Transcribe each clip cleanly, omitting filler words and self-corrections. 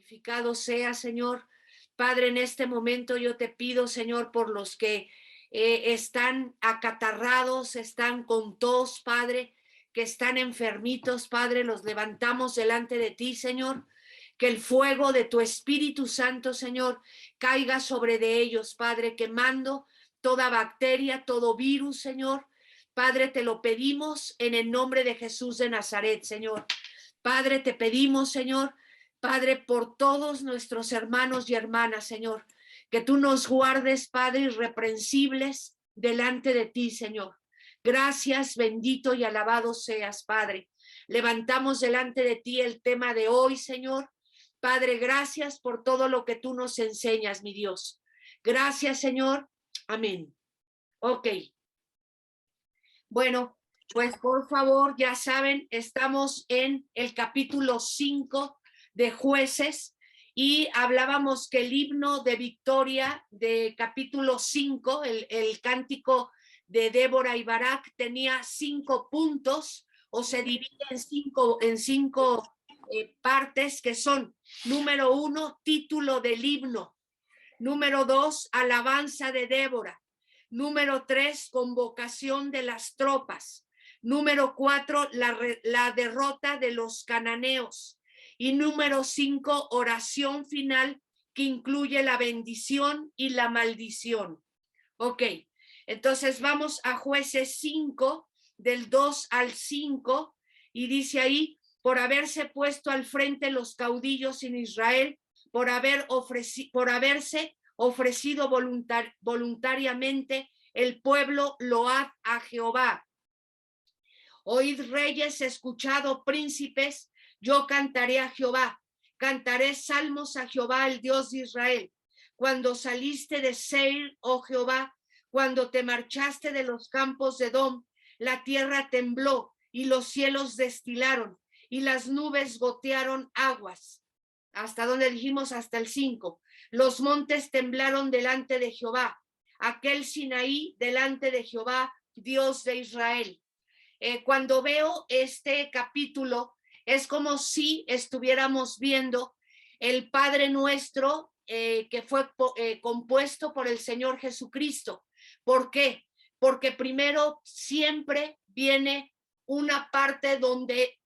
Santificado sea, Señor. Padre, en este momento yo te pido, Señor, por los que están acatarrados, están con tos, Padre, que están enfermitos, Padre, los levantamos delante de ti, Señor. Que el fuego de tu Espíritu Santo, Señor, caiga sobre de ellos, Padre, quemando toda bacteria, todo virus, Señor. Padre, te lo pedimos en el nombre de Jesús de Nazaret, Señor. Padre, te pedimos, Señor, Padre, por todos nuestros hermanos y hermanas, Señor, que tú nos guardes, Padre, irreprensibles delante de ti, Señor. Gracias, bendito y alabado seas, Padre. Levantamos delante de ti el tema de hoy, Señor. Padre, gracias por todo lo que tú nos enseñas, mi Dios. Gracias, Señor. Amén. Ok. Bueno, pues por favor, ya saben, estamos en el capítulo 5 de Jueces y hablábamos que el himno de victoria de capítulo 5, el cántico de Débora y Barak, tenía 5 puntos o se divide en cinco partes que son: número 1, título del himno; número 2, alabanza de Débora; número 3, convocación de las tropas; número 4, la derrota de los cananeos; y número 5, oración final que incluye la bendición y la maldición. Ok, entonces vamos a Jueces 5, del 2 al 5, y dice ahí: por haberse puesto al frente los caudillos en Israel, por haberse ofrecido voluntariamente el pueblo, load a Jehová. Oíd reyes, escuchado príncipes, yo cantaré a Jehová, cantaré salmos a Jehová, el Dios de Israel. Cuando saliste de Seir, oh Jehová, cuando te marchaste de los campos de Edom, la tierra tembló y los cielos destilaron y las nubes gotearon aguas. ¿Hasta donde dijimos? Hasta el 5. Los montes temblaron delante de Jehová, aquel Sinaí delante de Jehová, Dios de Israel. Cuando veo este capítulo, es como si estuviéramos viendo el Padre Nuestro que fue compuesto por el Señor Jesucristo. ¿Por qué? Porque primero siempre viene una parte donde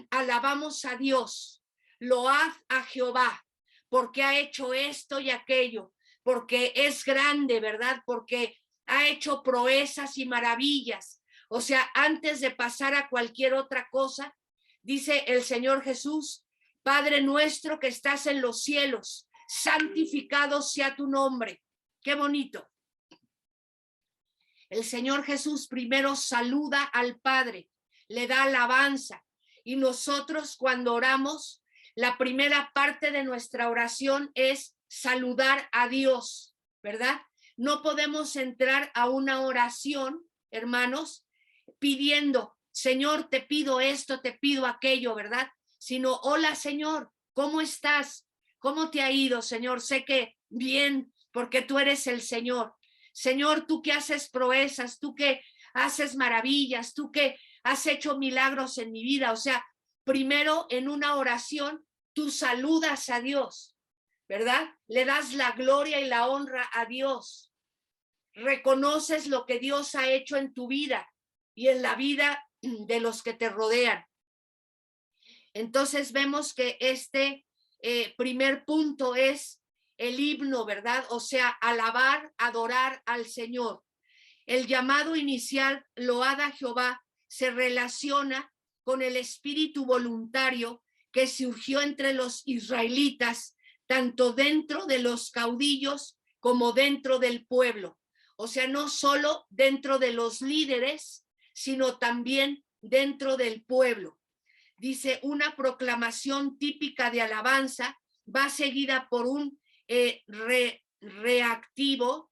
alabamos a Dios, load a Jehová, porque ha hecho esto y aquello, porque es grande, ¿verdad? Porque ha hecho proezas y maravillas. O sea, antes de pasar a cualquier otra cosa, dice el Señor Jesús: Padre nuestro que estás en los cielos, santificado sea tu nombre. Qué bonito. El Señor Jesús primero saluda al Padre, le da alabanza, y nosotros cuando oramos, la primera parte de nuestra oración es saludar a Dios, ¿verdad? No podemos entrar a una oración, hermanos, pidiendo: Señor, te pido esto, te pido aquello, ¿verdad? Sino: hola, Señor, ¿cómo estás? ¿Cómo te ha ido, Señor? Sé que bien, porque tú eres el Señor. Señor, tú que haces proezas, tú que haces maravillas, tú que has hecho milagros en mi vida. O sea, primero en una oración tú saludas a Dios, ¿verdad? Le das la gloria y la honra a Dios. Reconoces lo que Dios ha hecho en tu vida y en la vida de los que te rodean. Entonces vemos que este primer punto es el himno, ¿verdad? O sea, alabar, adorar al Señor. El llamado inicial, load a Jehová, se relaciona con el espíritu voluntario que surgió entre los israelitas, tanto dentro de los caudillos como dentro del pueblo. O sea, no solo dentro de los líderes, sino también dentro del pueblo. Dice: una proclamación típica de alabanza va seguida por un recitativo.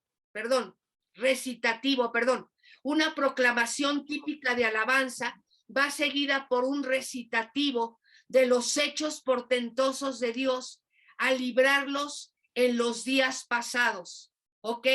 Una proclamación típica de alabanza va seguida por un recitativo de los hechos portentosos de Dios al librarlos en los días pasados. ¿Ok?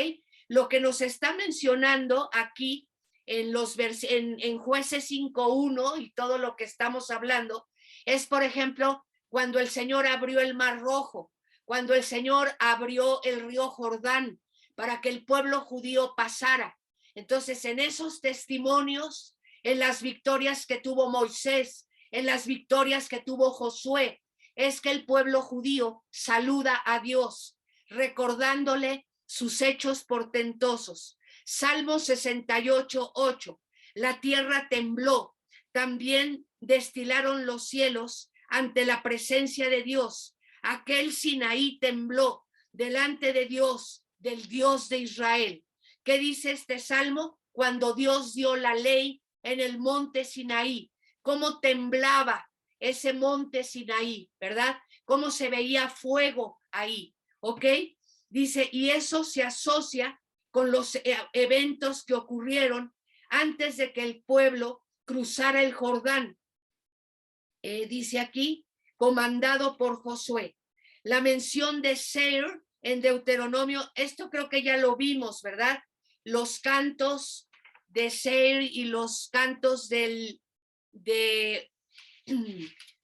Lo que nos está mencionando aquí en Jueces 5:1 y todo lo que estamos hablando es, por ejemplo, cuando el Señor abrió el Mar Rojo, cuando el Señor abrió el río Jordán para que el pueblo judío pasara. Entonces, en esos testimonios, en las victorias que tuvo Moisés, en las victorias que tuvo Josué, es que el pueblo judío saluda a Dios, recordándole sus hechos portentosos. Salmo 68:8, la tierra tembló, también destilaron los cielos ante la presencia de Dios. Aquel Sinaí tembló delante de Dios, del Dios de Israel. ¿Qué dice este salmo? Cuando Dios dio la ley en el monte Sinaí, cómo temblaba ese monte Sinaí, ¿verdad? Cómo se veía fuego ahí, ¿ok? Dice, y eso se asocia con los eventos que ocurrieron antes de que el pueblo cruzara el Jordán. Dice aquí, comandado por Josué. La mención de Seir en Deuteronomio, esto creo que ya lo vimos, ¿verdad? Los cantos de Seir y los cantos de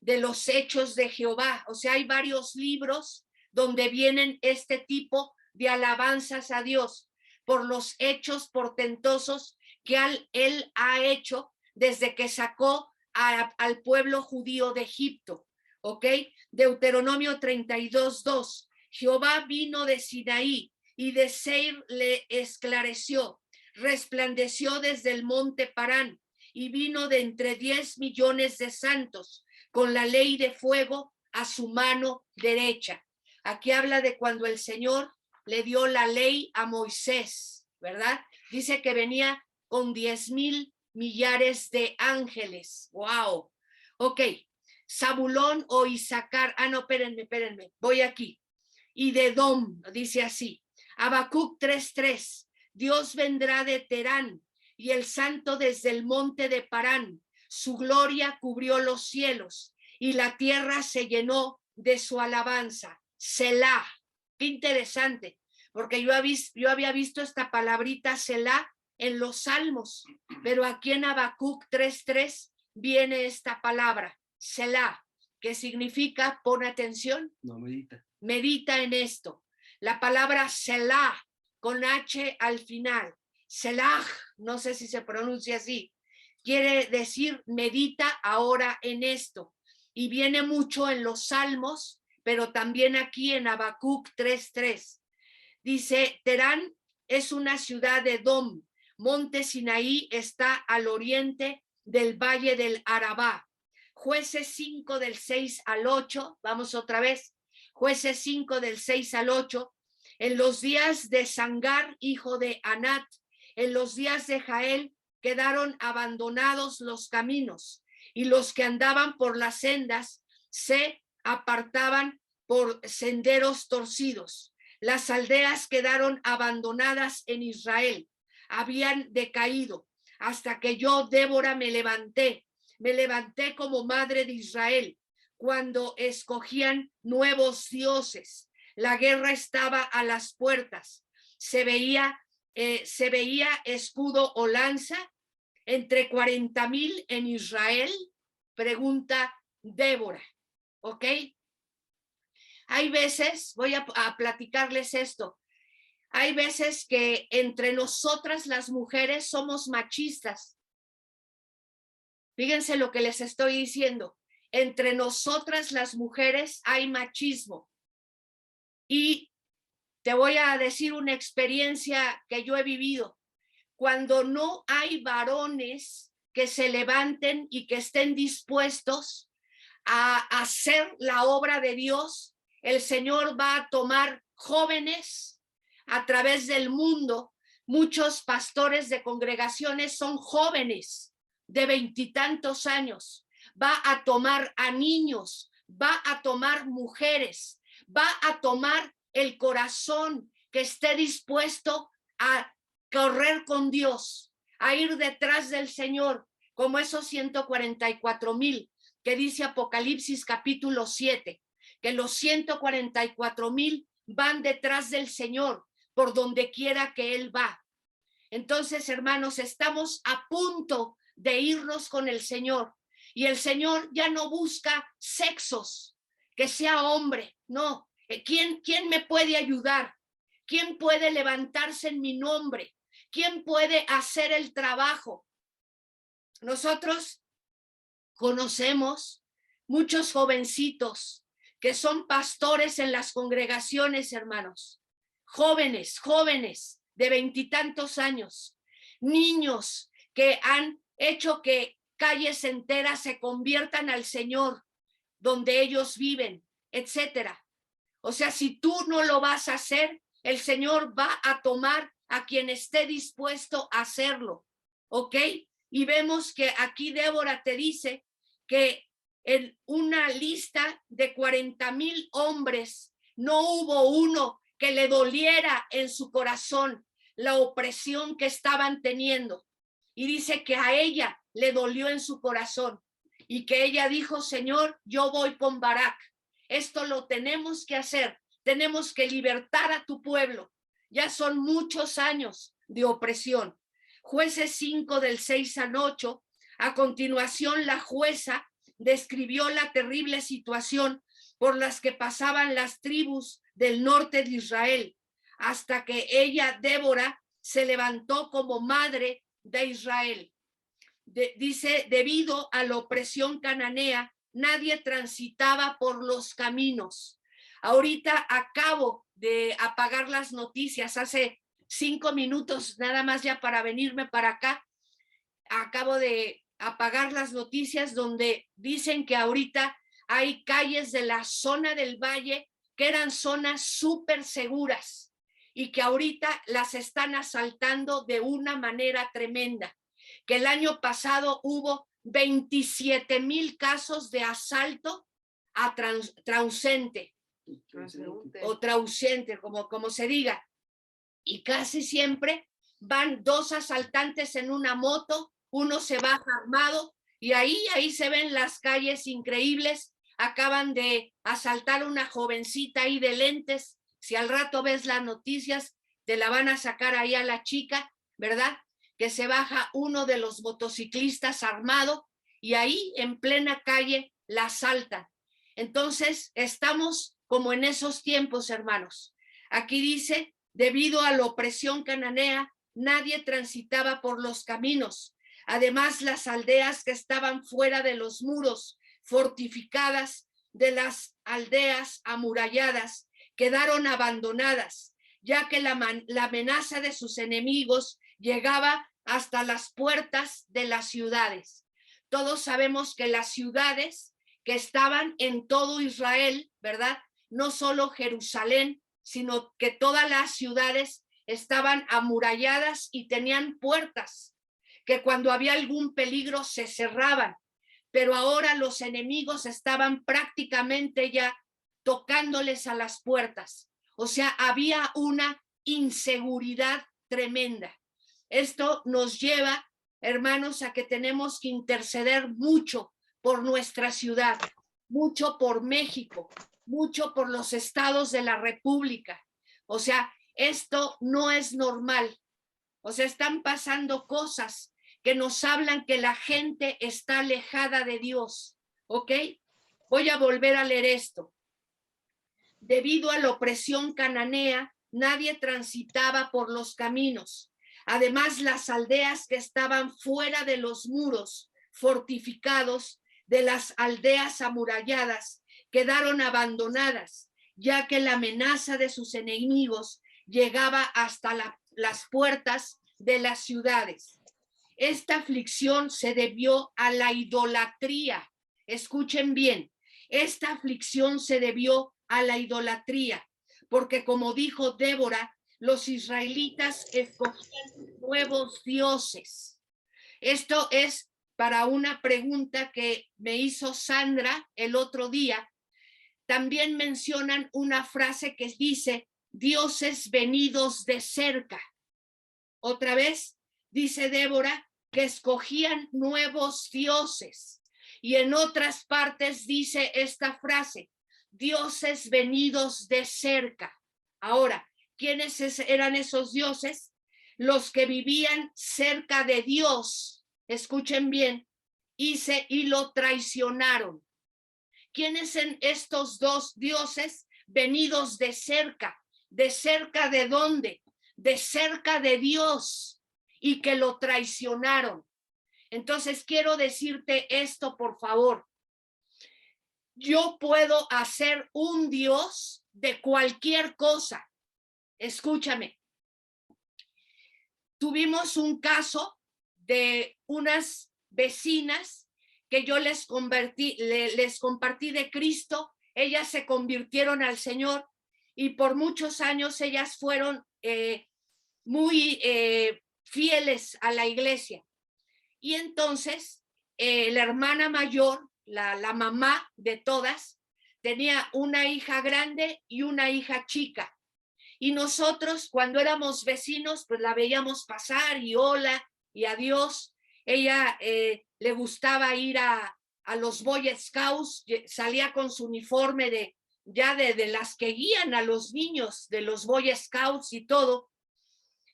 los hechos de Jehová. O sea, hay varios libros donde vienen este tipo de alabanzas a Dios por los hechos portentosos que él ha hecho desde que sacó al pueblo judío de Egipto. ¿Ok? Deuteronomio 32:2. Jehová vino de Sinaí y de Seir le esclareció, resplandeció desde el monte Parán y vino de entre 10 millones de santos con la ley de fuego a su mano derecha. Aquí habla de cuando el Señor le dio la ley a Moisés, ¿verdad? Dice que venía con 10,000 millares de ángeles. ¡Wow! Ok. Zabulón o Isaacar. No, espérenme. Voy aquí. Y de Edom, dice así. Habacuc 3:3. Dios vendrá de Terán y el santo desde el monte de Parán. Su gloria cubrió los cielos y la tierra se llenó de su alabanza. Selah. Qué interesante, porque yo había visto esta palabrita Selah en los Salmos, pero aquí en Habacuc 3:3 viene esta palabra, Selah, que significa, pon atención, no, medita en esto. La palabra Selah, con H al final, Selah, no sé si se pronuncia así, quiere decir medita ahora en esto. Y viene mucho en los Salmos, pero también aquí en Habacuc 3:3. Dice, Terán es una ciudad de Edom. Monte Sinaí está al oriente del valle del Arabá. Jueces 5 del 6 al 8, vamos otra vez. Jueces 5 del 6 al 8. En los días de Sangar, hijo de Anat, en los días de Jael, quedaron abandonados los caminos y los que andaban por las sendas se apartaban por senderos torcidos. Las aldeas quedaron abandonadas en Israel, habían decaído, hasta que yo, Débora, me levanté como madre de Israel, cuando escogían nuevos dioses. La guerra estaba a las puertas, se veía escudo o lanza entre 40,000 en Israel, pregunta Débora, ¿ok? Hay veces, voy a platicarles esto, hay veces que entre nosotras las mujeres somos machistas. Fíjense lo que les estoy diciendo. Entre nosotras las mujeres hay machismo. Y te voy a decir una experiencia que yo he vivido. Cuando no hay varones que se levanten y que estén dispuestos a hacer la obra de Dios, el Señor va a tomar jóvenes a través del mundo. Muchos pastores de congregaciones son jóvenes de 20 y tantos años. Va a tomar a niños, va a tomar mujeres, va a tomar el corazón que esté dispuesto a correr con Dios, a ir detrás del Señor, como esos 144,000 que dice Apocalipsis capítulo 7, que los 144,000 van detrás del Señor por donde quiera que Él va. Entonces, hermanos, estamos a punto de irnos con el Señor y el Señor ya no busca sexos. que sea hombre, no. ¿Quién me puede ayudar? ¿Quién puede levantarse en mi nombre? ¿Quién puede hacer el trabajo? Nosotros conocemos muchos jovencitos que son pastores en las congregaciones, hermanos. Jóvenes de 20 y tantos años, niños que han hecho que calles enteras se conviertan al Señor, donde ellos viven, etcétera. O sea, si tú no lo vas a hacer, el Señor va a tomar a quien esté dispuesto a hacerlo, ¿ok? Y vemos que aquí Débora te dice que en una lista de 40,000 hombres no hubo uno que le doliera en su corazón la opresión que estaban teniendo. Y dice que a ella le dolió en su corazón y que ella dijo, Señor, yo voy con Barak. Esto lo tenemos que hacer. Tenemos que libertar a tu pueblo. Ya son muchos años de opresión. Jueces 5 del 6 al 8. A continuación, la jueza describió la terrible situación por las que pasaban las tribus del norte de Israel, hasta que ella, Débora, se levantó como madre de Israel. Dice, debido a la opresión cananea, nadie transitaba por los caminos. Ahorita acabo de apagar las noticias, hace 5 minutos nada más ya para venirme para acá, acabo de apagar las noticias donde dicen que ahorita hay calles de la zona del valle que eran zonas súper seguras y que ahorita las están asaltando de una manera tremenda. Que el año pasado hubo 27,000 casos de asalto a transeúnte o transeúnte, como se diga. Y casi siempre van 2 asaltantes en una moto, uno se baja armado y ahí se ven las calles increíbles. Acaban de asaltar a una jovencita ahí de lentes. Si al rato ves las noticias, te la van a sacar ahí a la chica, ¿verdad? Que se baja uno de los motociclistas armado y ahí en plena calle la asaltan. Entonces, estamos como en esos tiempos, hermanos. Aquí dice, debido a la opresión cananea, nadie transitaba por los caminos. Además, las aldeas que estaban fuera de los muros fortificadas de las aldeas amuralladas quedaron abandonadas, ya que la amenaza de sus enemigos llegaba hasta las puertas de las ciudades. Todos sabemos que las ciudades que estaban en todo Israel, ¿verdad? No solo Jerusalén, sino que todas las ciudades estaban amuralladas y tenían puertas, que cuando había algún peligro se cerraban. Pero ahora los enemigos estaban prácticamente ya tocándoles a las puertas. O sea, había una inseguridad tremenda. Esto nos lleva, hermanos, a que tenemos que interceder mucho por nuestra ciudad, mucho por México, mucho por los estados de la República. O sea, esto no es normal. O sea, están pasando cosas que nos hablan que la gente está alejada de Dios. ¿Ok? Voy a volver a leer esto. Debido a la opresión cananea, nadie transitaba por los caminos. Además, las aldeas que estaban fuera de los muros fortificados de las aldeas amuralladas quedaron abandonadas, ya que la amenaza de sus enemigos llegaba hasta las puertas de las ciudades. Esta aflicción se debió a la idolatría. Escuchen bien, esta aflicción se debió a la idolatría, porque como dijo Débora, los israelitas escogían nuevos dioses. Esto es para una pregunta que me hizo Sandra el otro día. También mencionan una frase que dice, dioses venidos de cerca. Otra vez, dice Débora, que escogían nuevos dioses. Y en otras partes dice esta frase, dioses venidos de cerca. Ahora, ¿quiénes eran esos dioses? Los que vivían cerca de Dios, escuchen bien, y lo traicionaron. ¿Quiénes son estos dos dioses venidos de cerca? ¿De cerca de dónde? De cerca de Dios, y que lo traicionaron. Entonces quiero decirte esto, por favor. Yo puedo hacer un Dios de cualquier cosa. Escúchame. Tuvimos un caso de unas vecinas que yo les compartí de Cristo. Ellas se convirtieron al Señor y por muchos años ellas fueron muy fieles a la iglesia. Y entonces la hermana mayor, la mamá de todas, tenía una hija grande y una hija chica. Y nosotros, cuando éramos vecinos, pues la veíamos pasar y hola y adiós. Ella le gustaba ir a los Boy Scouts, salía con su uniforme de las que guían a los niños de los Boy Scouts y todo.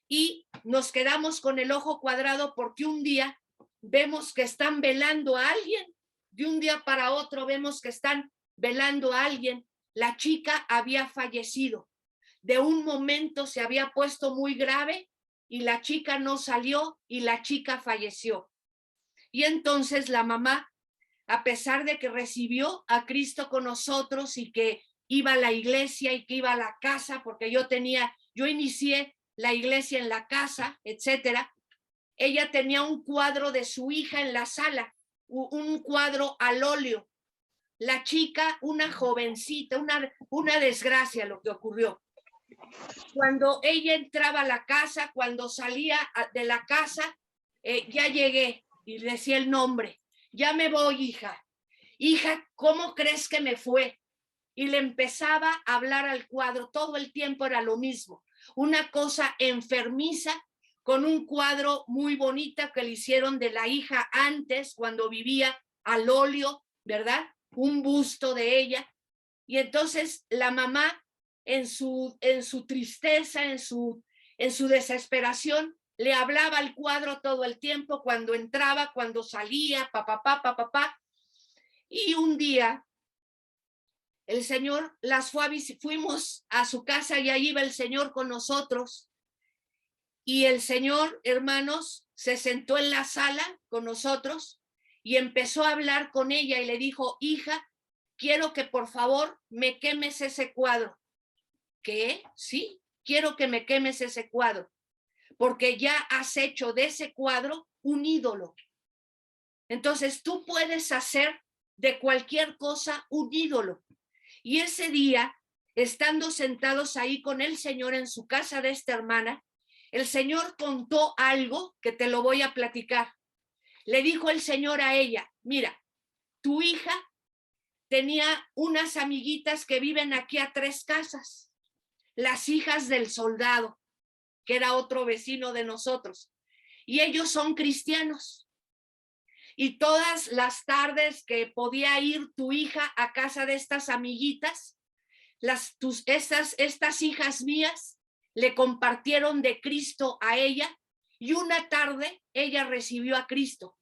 Y nos quedamos con el ojo cuadrado porque un día vemos que están velando a alguien. De un día para otro vemos que están velando a alguien. La chica había fallecido. De un momento se había puesto muy grave y la chica no salió y la chica falleció. Y entonces la mamá, a pesar de que recibió a Cristo con nosotros y que iba a la iglesia y que iba a la casa, porque yo inicié la iglesia en la casa, etcétera, ella tenía un cuadro de su hija en la sala, un cuadro al óleo. La chica, una jovencita, una desgracia lo que ocurrió. Cuando ella entraba a la casa, cuando salía de la casa, ya llegué y decía el nombre. Ya me voy, hija. Hija, ¿cómo crees que me fue? Y le empezaba a hablar al cuadro. Todo el tiempo era lo mismo. Una cosa enfermiza con un cuadro muy bonita que le hicieron de la hija antes, cuando vivía al óleo, ¿verdad? Un busto de ella. Y entonces la mamá, en su tristeza, en su desesperación, le hablaba al cuadro todo el tiempo, cuando entraba, cuando salía, papá. Y un día el Señor las fue a visitar, fuimos a su casa y ahí iba el Señor con nosotros. Y el Señor, hermanos, se sentó en la sala con nosotros y empezó a hablar con ella y le dijo: hija, quiero que por favor me quemes ese cuadro. ¿Qué? Sí, quiero que me quemes ese cuadro, porque ya has hecho de ese cuadro un ídolo. Entonces tú puedes hacer de cualquier cosa un ídolo. Y ese día, estando sentados ahí con el Señor en su casa de esta hermana, el Señor contó algo que te lo voy a platicar. Le dijo el Señor a ella: mira, tu hija tenía unas amiguitas que viven aquí a 3 casas, las hijas del soldado, que era otro vecino de nosotros, y ellos son cristianos. Y todas las tardes que podía ir tu hija a casa de estas amiguitas, estas hijas mías le compartieron de Cristo a ella, y una tarde ella recibió a Cristo.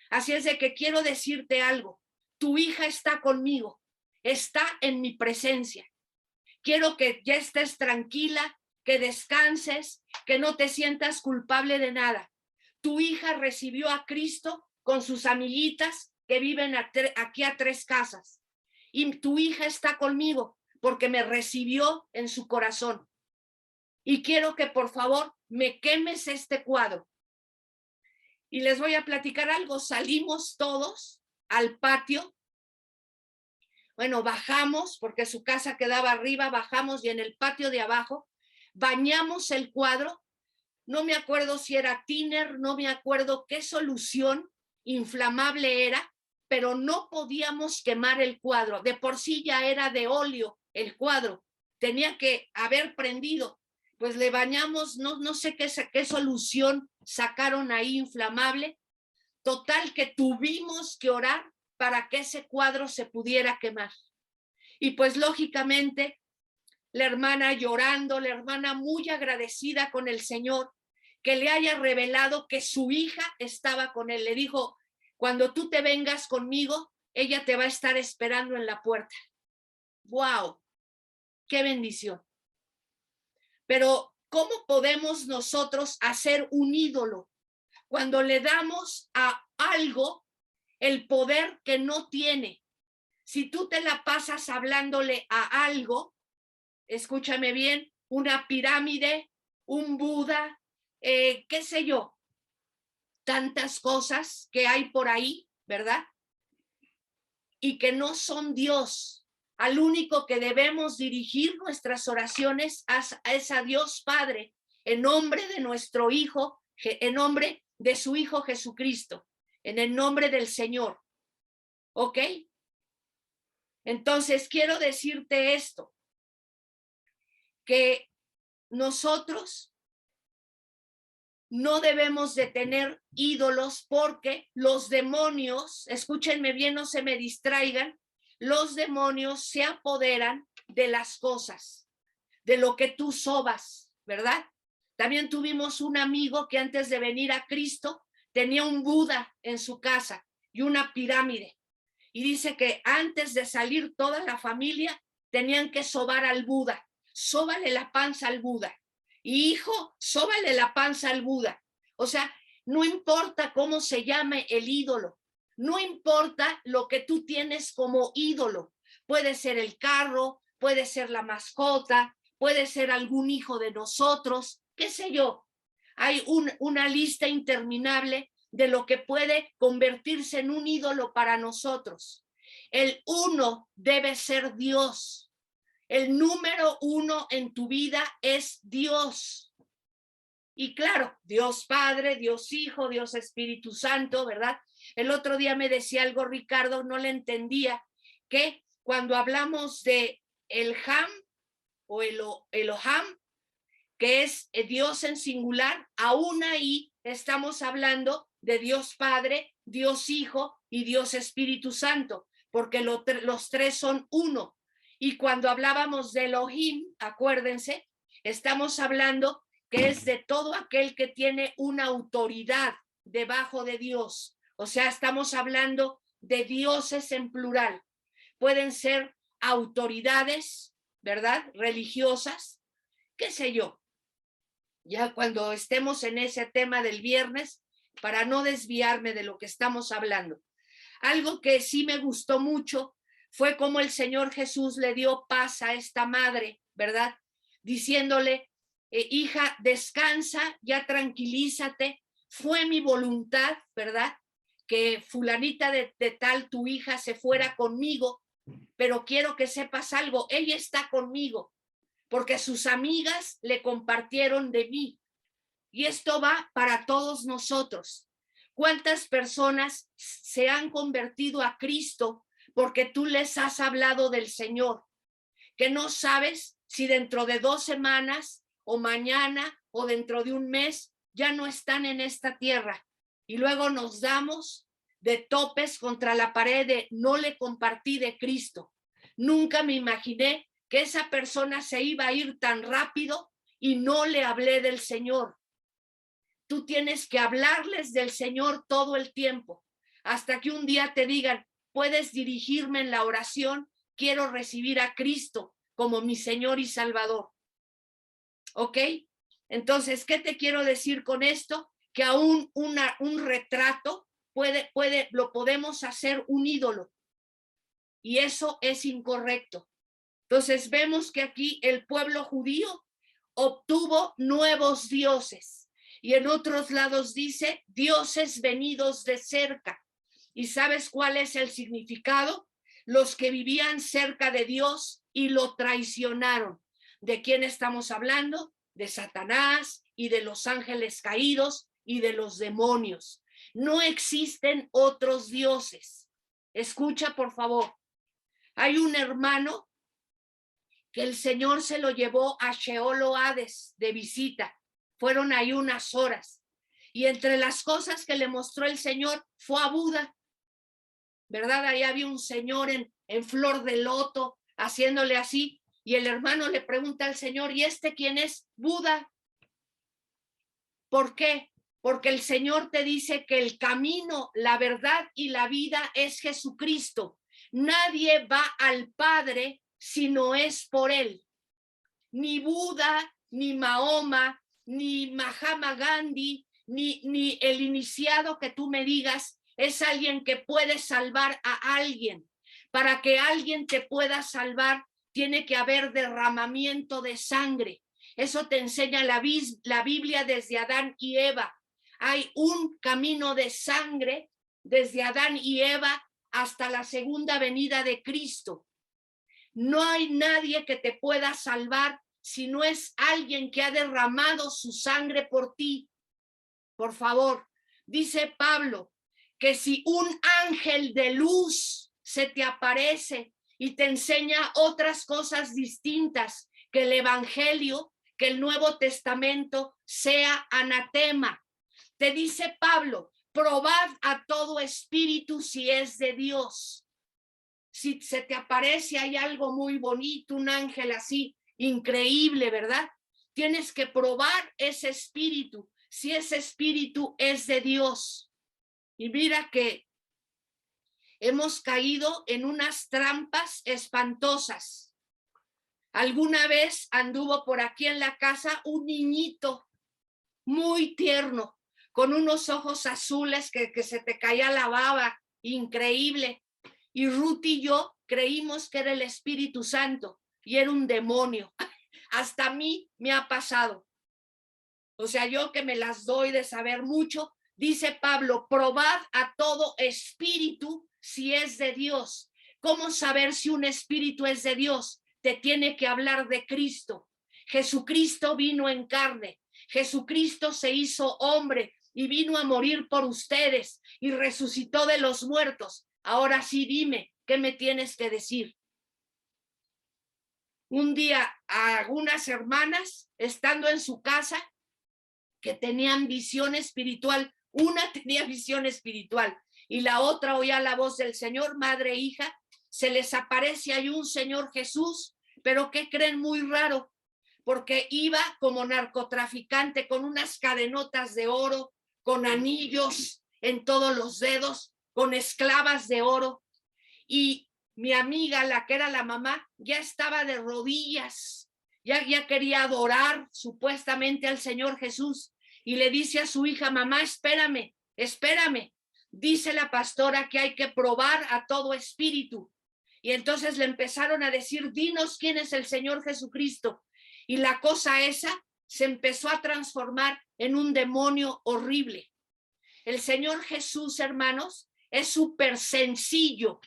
Así es de que quiero decirte algo: tu hija está conmigo, está en mi presencia. Quiero que ya estés tranquila, que descanses, que no te sientas culpable de nada. Tu hija recibió a Cristo con sus amiguitas que viven aquí a 3 casas. Y tu hija está conmigo porque me recibió en su corazón. Y quiero que por favor me quemes este cuadro. Y les voy a platicar algo. Salimos todos al patio. Bueno, bajamos porque su casa quedaba arriba, bajamos y en el patio de abajo bañamos el cuadro. No me acuerdo si era thinner, no me acuerdo qué solución inflamable era, pero no podíamos quemar el cuadro. De por sí ya era de óleo el cuadro, tenía que haber prendido. Pues le bañamos, no sé qué solución sacaron ahí inflamable. Total que tuvimos que orar para que ese cuadro se pudiera quemar. Y pues lógicamente la hermana llorando, la hermana muy agradecida con el Señor que le haya revelado que su hija estaba con él. Le dijo: cuando tú te vengas conmigo, ella te va a estar esperando en la puerta. ¡Wow! ¡Qué bendición! Pero ¿cómo podemos nosotros hacer un ídolo cuando le damos a algo el poder que no tiene? Si tú te la pasas hablándole a algo, escúchame bien, una pirámide, un Buda, qué sé yo, tantas cosas que hay por ahí, ¿verdad? Y que no son Dios. Al único que debemos dirigir nuestras oraciones es a Dios Padre, en nombre de nuestro Hijo, en nombre de su Hijo Jesucristo, en el nombre del Señor. ¿Ok? Entonces quiero decirte esto, que nosotros no debemos de tener ídolos porque los demonios, escúchenme bien, no se me distraigan, los demonios se apoderan de las cosas, de lo que tú sobas, ¿verdad? También tuvimos un amigo que antes de venir a Cristo tenía un Buda en su casa y una pirámide. Y dice que antes de salir toda la familia tenían que sobar al Buda. Sóbale la panza al Buda. Y hijo, sóbale la panza al Buda. O sea, no importa cómo se llame el ídolo, no importa lo que tú tienes como ídolo. Puede ser el carro, puede ser la mascota, puede ser algún hijo de nosotros, qué sé yo. Hay una lista interminable de lo que puede convertirse en un ídolo para nosotros. El uno debe ser Dios. El número uno en tu vida es Dios. Y claro, Dios Padre, Dios Hijo, Dios Espíritu Santo, ¿verdad? El otro día me decía algo Ricardo, no le entendía, que cuando hablamos de el Ham o Eloham, que es Dios en singular, aún ahí estamos hablando de Dios Padre, Dios Hijo y Dios Espíritu Santo, porque los tres son uno. Y cuando hablábamos de Elohim, acuérdense, estamos hablando que es de todo aquel que tiene una autoridad debajo de Dios. O sea, estamos hablando de dioses en plural. Pueden ser autoridades, ¿verdad? Religiosas, qué sé yo. Ya cuando estemos en ese tema del viernes, para no desviarme de lo que estamos hablando. Algo que sí me gustó mucho fue cómo el Señor Jesús le dio paz a esta madre, ¿verdad? Diciéndole, hija, descansa, ya tranquilízate, fue mi voluntad, ¿verdad? Que fulanita de tal, tu hija, se fuera conmigo, pero quiero que sepas algo, ella está conmigo, porque sus amigas le compartieron de mí. Y esto va para todos nosotros. ¿Cuántas personas se han convertido a Cristo porque tú les has hablado del Señor? Que no sabes si dentro de 2 semanas o mañana o dentro de un mes ya no están en esta tierra. Y luego nos damos de topes contra la pared de no le compartí de Cristo. Nunca me imaginé que esa persona se iba a ir tan rápido y no le hablé del Señor. Tú tienes que hablarles del Señor todo el tiempo, hasta que un día te digan, puedes dirigirme en la oración, quiero recibir a Cristo como mi Señor y Salvador. ¿Ok? Entonces, ¿qué te quiero decir con esto? Que aún un retrato lo podemos hacer un ídolo. Y eso es incorrecto. Entonces, vemos que aquí el pueblo judío obtuvo nuevos dioses. Y en otros lados dice dioses venidos de cerca. ¿Y sabes cuál es el significado? Los que vivían cerca de Dios y lo traicionaron. ¿De quién estamos hablando? De Satanás y de los ángeles caídos y de los demonios. No existen otros dioses. Escucha, por favor. Hay un hermano que el Señor se lo llevó a Sheol o Hades de visita. Fueron ahí unas horas. Y entre las cosas que le mostró el Señor fue a Buda. ¿Verdad? Ahí había un señor en flor de loto haciéndole así. Y el hermano le pregunta al Señor, ¿y este quién es? Buda. ¿Por qué? porque el Señor te dice que el camino, la verdad y la vida es Jesucristo. Nadie va al Padre si no es por Él. Ni Buda, ni Mahoma, ni Mahatma Gandhi, ni el iniciado que tú me digas es alguien que puede salvar a alguien. Para que alguien te pueda salvar, tiene que haber derramamiento de sangre. Eso te enseña la Biblia desde Adán y Eva. Hay un camino de sangre desde Adán y Eva hasta la segunda venida de Cristo. No hay nadie que te pueda salvar si no es alguien que ha derramado su sangre por ti. Por favor, dice Pablo, que si un ángel de luz se te aparece y te enseña otras cosas distintas que el Evangelio, que el Nuevo Testamento, sea anatema. Te dice Pablo, probad a todo espíritu si es de Dios. Si se te aparece, hay algo muy bonito, un ángel así, increíble, ¿verdad? Tienes que probar ese espíritu, si ese espíritu es de Dios. Y mira que hemos caído en unas trampas espantosas. Alguna vez anduvo por aquí en la casa un niñito muy tierno, con unos ojos azules que se te caía la baba, increíble. Y Ruth y yo creímos que era el Espíritu Santo y era un demonio. Hasta a mí me ha pasado. O sea, yo que me las doy de saber mucho, dice Pablo, probad a todo espíritu si es de Dios. ¿Cómo saber si un espíritu es de Dios? Te tiene que hablar de Cristo. Jesucristo vino en carne. Jesucristo se hizo hombre y vino a morir por ustedes y resucitó de los muertos. Ahora sí, dime, ¿qué me tienes que decir? Un día a algunas hermanas, estando en su casa, que tenían visión espiritual, una tenía visión espiritual y la otra oía la voz del Señor, madre e hija, se les aparece ahí un Señor Jesús, pero ¿qué creen? Muy raro, porque iba como narcotraficante con unas cadenotas de oro, con anillos en todos los dedos, con esclavas de oro. Y mi amiga, la que era la mamá, ya estaba de rodillas, ya quería adorar supuestamente al Señor Jesús. Y le dice a su hija, mamá, espérame. Dice la pastora que hay que probar a todo espíritu. Y entonces le empezaron a decir, dinos quién es el Señor Jesucristo. Y la cosa esa se empezó a transformar en un demonio horrible. El Señor Jesús, hermanos, es súper sencillo.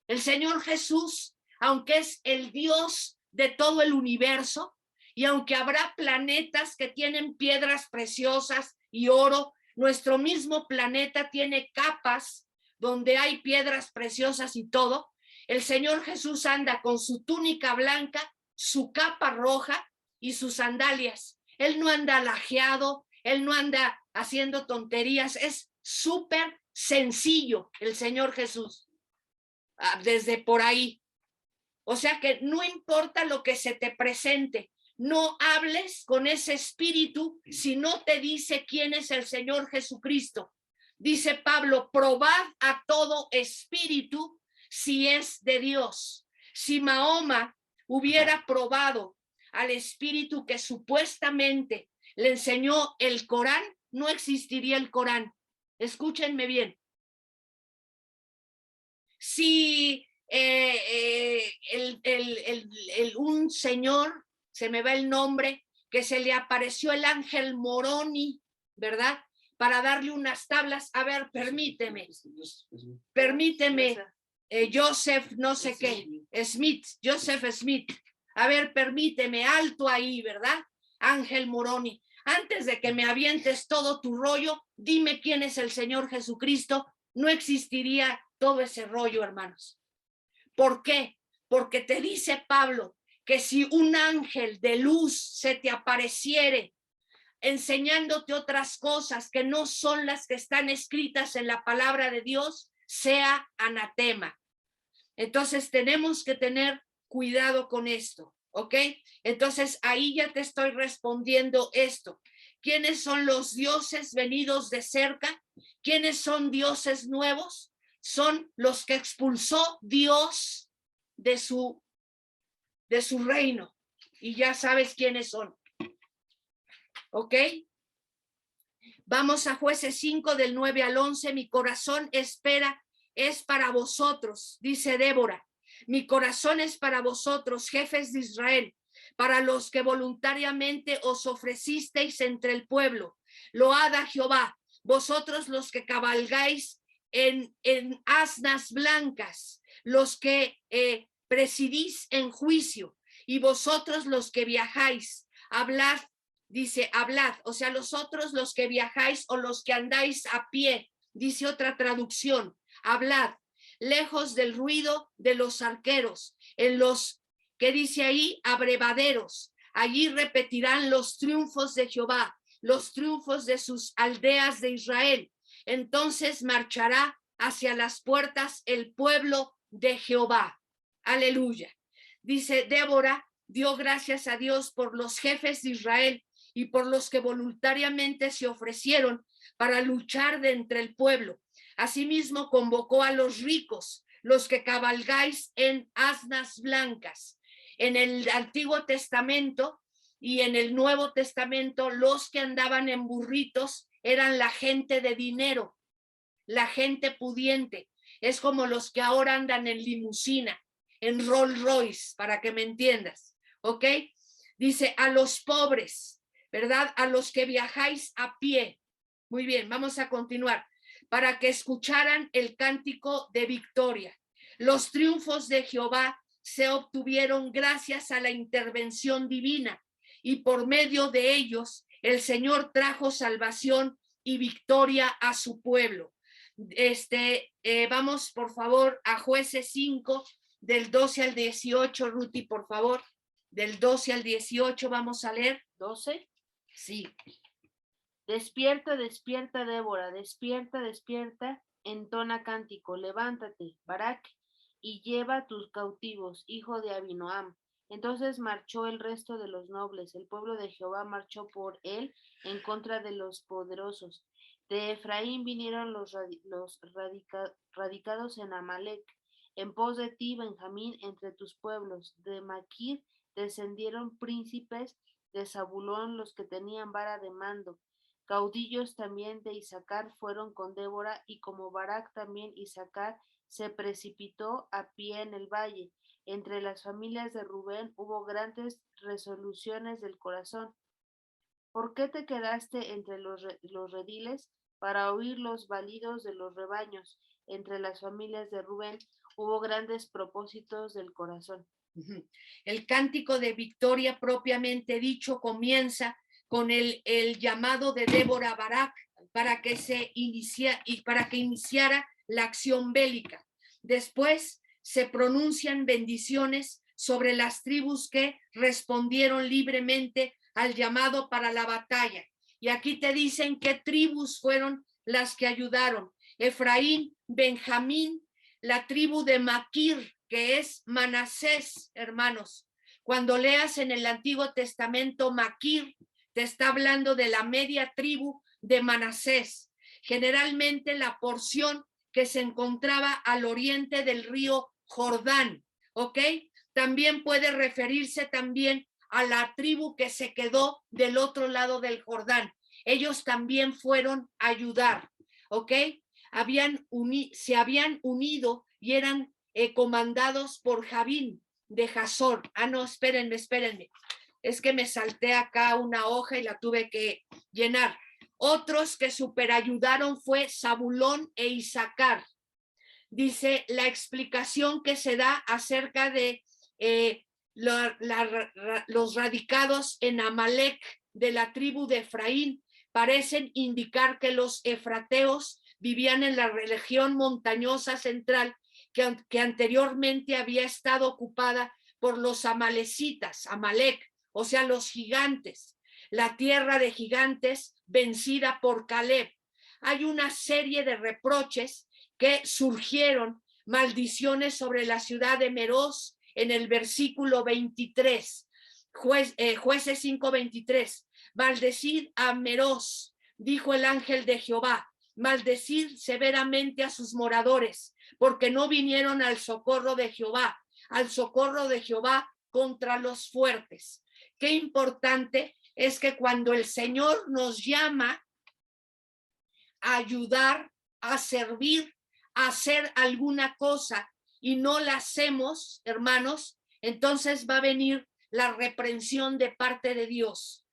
El Señor Jesús, aunque es el Dios de todo el universo, y aunque habrá planetas que tienen piedras preciosas y oro, nuestro mismo planeta tiene capas donde hay piedras preciosas y todo. El Señor Jesús anda con su túnica blanca, su capa roja y sus sandalias. Él no anda lajeado, él no anda haciendo tonterías, es súper sencillo el Señor Jesús. Desde por ahí. O sea que no importa lo que se te presente, no hables con ese espíritu si no te dice quién es el Señor Jesucristo. Dice Pablo, probad a todo espíritu si es de Dios. Si Mahoma hubiera probado al espíritu que supuestamente le enseñó el Corán, no existiría el Corán. Escúchenme bien. Si un señor, se me va el nombre, que se le apareció el ángel Moroni, ¿verdad? Para darle unas tablas. A ver, permíteme, Joseph, no sé qué, Smith, Joseph Smith. A ver, permíteme, alto ahí, ¿verdad? Ángel Moroni. Antes de que me avientes todo tu rollo, dime quién es el Señor Jesucristo. No existiría todo ese rollo, hermanos. ¿Por qué? Porque te dice Pablo que si un ángel de luz se te apareciere enseñándote otras cosas que no son las que están escritas en la palabra de Dios, sea anatema. Entonces tenemos que tener cuidado con esto, ¿ok? Entonces ahí ya te estoy respondiendo esto, ¿Quiénes son los dioses venidos de cerca? ¿Quiénes son dioses nuevos? Son los que expulsó Dios de su reino. Y ya sabes quiénes son. ¿Ok? Vamos a Jueces 5 del 9 al 11. Mi corazón espera, es para vosotros, dice Débora. Mi corazón es para vosotros, jefes de Israel, para los que voluntariamente os ofrecisteis entre el pueblo. Load a Jehová, vosotros los que cabalgáis en asnas blancas, los que presidís en juicio, y vosotros los que viajáis, hablad. Dice, hablad, o sea, los otros, los que viajáis o los que andáis a pie, dice otra traducción, hablad, lejos del ruido de los arqueros, en los, que dice ahí, abrevaderos, allí repetirán los triunfos de Jehová, los triunfos de sus aldeas de Israel. Entonces marchará hacia las puertas el pueblo de Jehová. Aleluya. Dice, Débora dio gracias a Dios por los jefes de Israel y por los que voluntariamente se ofrecieron para luchar de entre el pueblo. Asimismo convocó a los ricos, los que cabalgáis en asnas blancas. En el Antiguo Testamento y en el Nuevo Testamento, los que andaban en burritos eran la gente de dinero, la gente pudiente. Es como los que ahora andan en limusina, en Rolls Royce, para que me entiendas, ¿ok? Dice, a los pobres, ¿verdad? A los que viajáis a pie. Muy bien, vamos a continuar. Para que escucharan el cántico de victoria. Los triunfos de Jehová se obtuvieron gracias a la intervención divina y por medio de ellos el Señor trajo salvación y victoria a su pueblo. Vamos por favor a Jueces 5 del 12 al 18, Ruti, por favor. Del 12 al 18 vamos a leer. 12. Sí. Despierta, despierta, Débora, despierta, despierta, entona cántico, levántate, Barak, y lleva tus cautivos, hijo de Abinoam. Entonces marchó el resto de los nobles, el pueblo de Jehová marchó por él en contra de los poderosos. De Efraín vinieron los radicados en Amalec, en pos de ti, Benjamín, entre tus pueblos. De Maquir descendieron príncipes, de Zabulón los que tenían vara de mando. Caudillos también de Isaacar fueron con Débora, y como Barak también Isaacar se precipitó a pie en el valle. Entre las familias de Rubén hubo grandes resoluciones del corazón. ¿Por qué te quedaste entre los rediles para oír los balidos de los rebaños? Entre las familias de Rubén hubo grandes propósitos del corazón. El cántico de victoria propiamente dicho comienza con el llamado de Débora a Barak para que iniciara la acción bélica. Después se pronuncian bendiciones sobre las tribus que respondieron libremente al llamado para la batalla. Y aquí te dicen qué tribus fueron las que ayudaron. Efraín, Benjamín, la tribu de Maquir, que es Manasés, hermanos. Cuando leas en el Antiguo Testamento Maquir, te está hablando de la media tribu de Manasés, generalmente la porción que se encontraba al oriente del río Jordán, ¿ok? También puede referirse también a la tribu que se quedó del otro lado del Jordán. Ellos también fueron a ayudar, ¿ok? Se habían unido y eran comandados por Javín de Jazor. No, espérenme. Es que me salté acá una hoja y la tuve que llenar. Otros que superayudaron fue Zabulón e Isaacar. Dice la explicación que se da acerca de los radicados en Amalec de la tribu de Efraín parecen indicar que los efrateos vivían en la región montañosa central que anteriormente había estado ocupada por los amalecitas, Amalec, o sea, los gigantes, la tierra de gigantes vencida por Caleb. Hay una serie de reproches que surgieron, maldiciones sobre la ciudad de Meroz en el versículo 23, Jueces 5:23. maldecid a Meroz, dijo el ángel de Jehová, maldecid severamente a sus moradores, porque no vinieron al socorro de Jehová contra los fuertes. Qué importante es que cuando el Señor nos llama a ayudar, a servir, a hacer alguna cosa y no la hacemos, hermanos, entonces va a venir la reprensión de parte de Dios.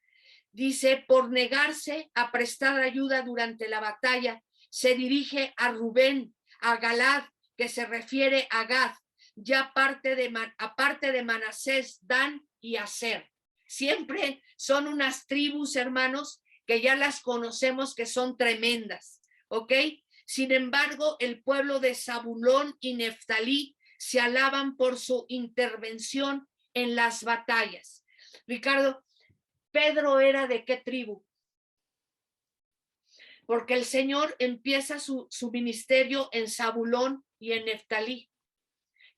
Dice, por negarse a prestar ayuda durante la batalla, se dirige a Rubén, a Galad, que se refiere a Gad, ya aparte de Manasés, Dan y Aser. Siempre son unas tribus, hermanos, que ya las conocemos, que son tremendas, ¿ok? Sin embargo, el pueblo de Zabulón y Neftalí se alaban por su intervención en las batallas. Ricardo, ¿Pedro era de qué tribu? Porque el Señor empieza su ministerio en Zabulón y en Neftalí,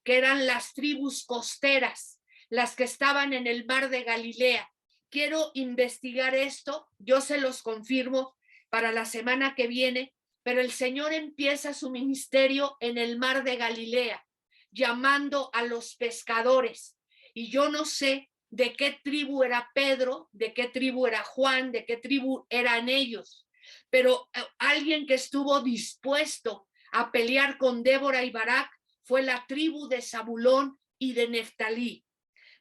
que eran las tribus costeras, las que estaban en el mar de Galilea. Quiero investigar esto, yo se los confirmo para la semana que viene, pero el Señor empieza su ministerio en el mar de Galilea, llamando a los pescadores. Y yo no sé de qué tribu era Pedro, de qué tribu era Juan, de qué tribu eran ellos, pero alguien que estuvo dispuesto a pelear con Débora y Barak fue la tribu de Zabulón y de Neftalí.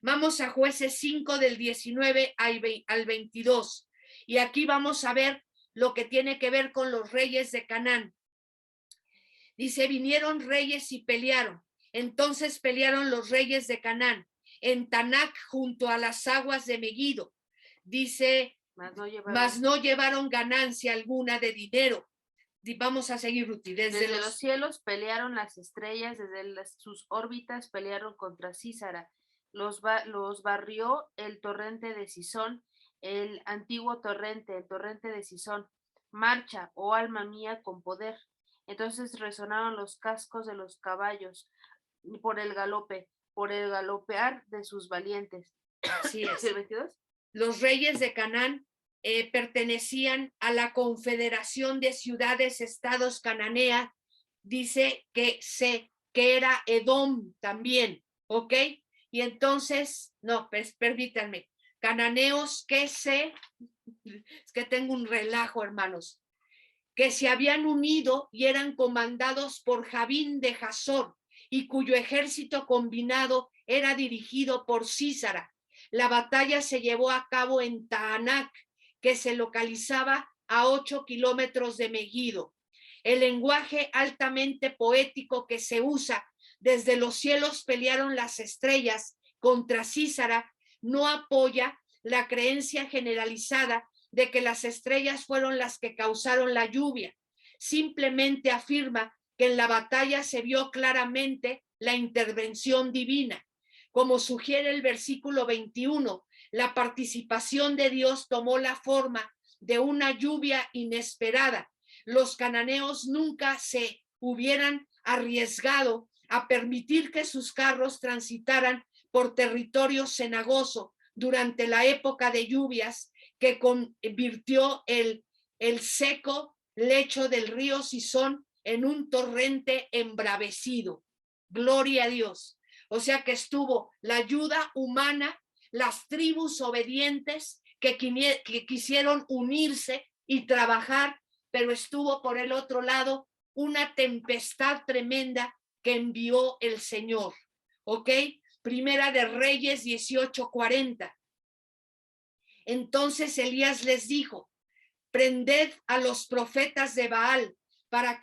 Vamos a Jueces 5 del 19 al 22 y aquí vamos a ver lo que tiene que ver con los reyes de Canaán. Dice, vinieron reyes y pelearon. Entonces pelearon los reyes de Canaán en Tanac junto a las aguas de Megiddo. Dice, mas no llevaron ganancia alguna de dinero. Vamos a seguir, Ruti. Desde los cielos pelearon las estrellas, desde sus órbitas pelearon contra Sísara. Los barrió el torrente de Sisón, el antiguo torrente, el torrente de Sisón. Marcha, oh alma mía, con poder. Entonces resonaron los cascos de los caballos por el galopear de sus valientes. Así es. ¿El 22? Los reyes de Canaán pertenecían a la confederación de ciudades, estados cananea. Dice que era Edom también, ¿ok? Y entonces, no, pues permítanme, cananeos es que tengo un relajo, hermanos, que se habían unido y eran comandados por Jabín de Jasor y cuyo ejército combinado era dirigido por Sísara. La batalla se llevó a cabo en Taanac, que se localizaba a 8 kilómetros de Megiddo. El lenguaje altamente poético que se usa, desde los cielos pelearon las estrellas contra Sísara, no apoya la creencia generalizada de que las estrellas fueron las que causaron la lluvia. Simplemente afirma que en la batalla se vio claramente la intervención divina. Como sugiere el versículo 21, la participación de Dios tomó la forma de una lluvia inesperada. Los cananeos nunca se hubieran arriesgado a permitir que sus carros transitaran por territorio cenagoso durante la época de lluvias que convirtió el seco lecho del río Sisón en un torrente embravecido. Gloria a Dios. O sea que estuvo la ayuda humana, las tribus obedientes que quisieron unirse y trabajar, pero estuvo por el otro lado una tempestad tremenda que envió el Señor. ¿Ok? Primera de Reyes 18:40. Entonces Elías les dijo, prended a los profetas de Baal para que